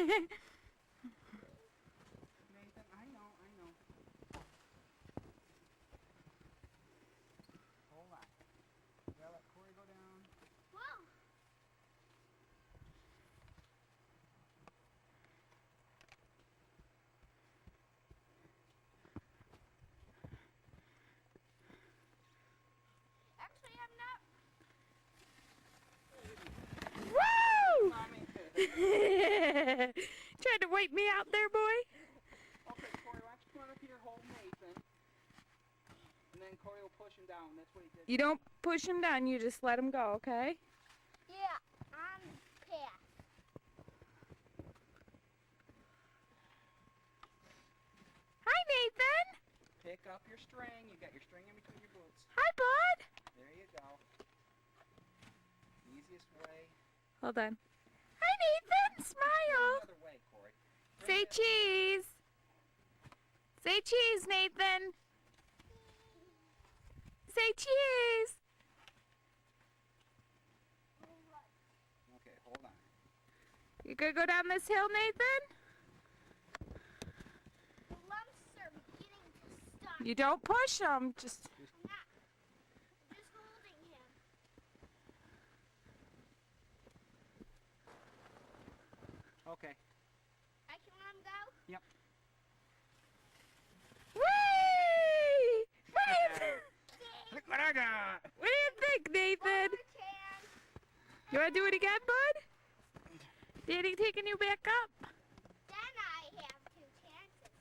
Nathan, I know. Hold on. You gotta let Corey go down. Whoa. Actually, I'm not. Woo! Tried to wipe me out there, boy. Okay, Corey, why don't you come on up here, hold Nathan. And then Corey will push him down. That's what he did. You don't push him down, you just let him go, okay? Yeah, I'm past. Hi, Nathan. Pick up your string. You got your string in between your boots. Hi, bud. There you go. Easiest way. Hold on. Hi, Nathan. Smile. Another way, Corey. Say cheese. Say cheese, Nathan. Say cheese. Okay, hold on. You gonna go down this hill, Nathan? The lumps are beginning to stop. You don't push him. Just. I'm not. I'm just holding him. Okay. I can let him go? Yep. Whee! Nathan! Look what I got. What do you think, Nathan? One more chance. You wanna do it again, bud? Daddy taking you back up? Then I have 2 chances.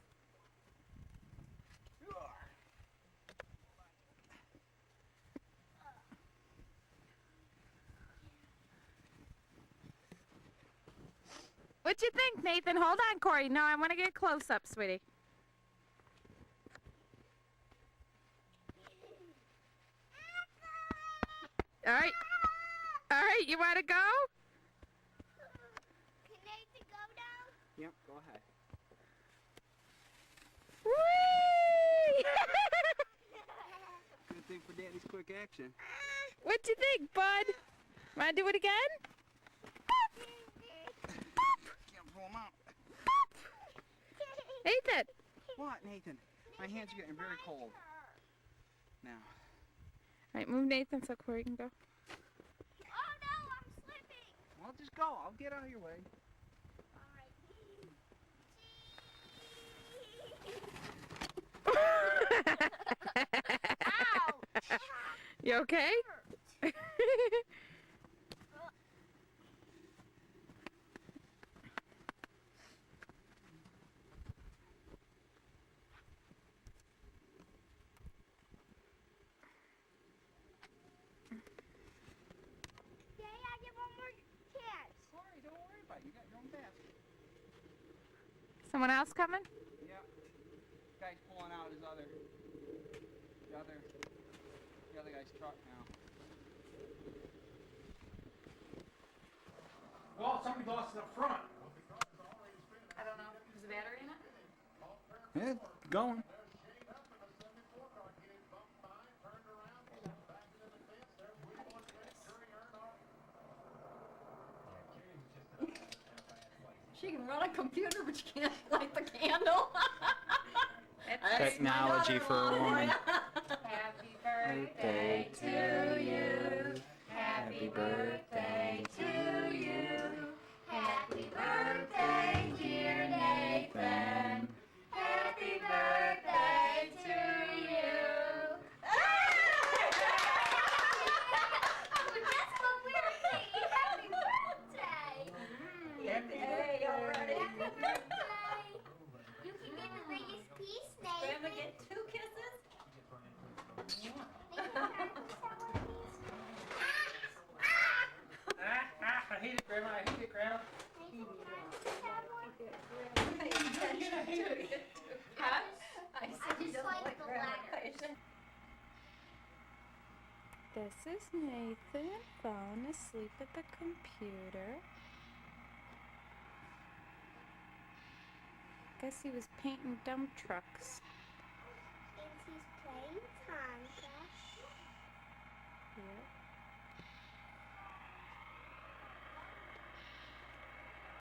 What you think, Nathan? Hold on, Corey. No, I want to get close up, sweetie. All right. All right, you want to go? Can Nathan go down? Yep, go ahead. Whee! Good thing for Daddy's quick action. What you think, bud? Want to do it again? Can't pull him out. Nathan. What, Nathan? My hands are getting very cold now. All right, move Nathan so Corey can go. Oh no, I'm slipping. Well, just go. I'll get out of your way. Alright. Ouch! You okay? Yay, I get one more chance. Sorry, don't worry about it. You got your own basket. Someone else coming? Yep. Guy's pulling out his other, the other guy's truck now. Well, somebody lost it up front. I don't know. Is the battery in it? Yeah, going. She can run a computer, but she can't light the candle. Technology for a woman. Happy birthday to you. Happy birthday to you. Happy birthday, dear Nathan. Happy birthday to you. That's what we're saying. Happy birthday. Hey, already. Happy birthday. You can get the biggest piece, Grandma Nathan. get 2 kisses? Nathan, can I just have one of these? I hate it, Grandma. I hate it, Grandma. Nathan, can I just have one? Huh? I I just like the Grandma. letters. This is Nathan falling asleep at the computer. Guess he was painting dump trucks. And he's playing Tonka.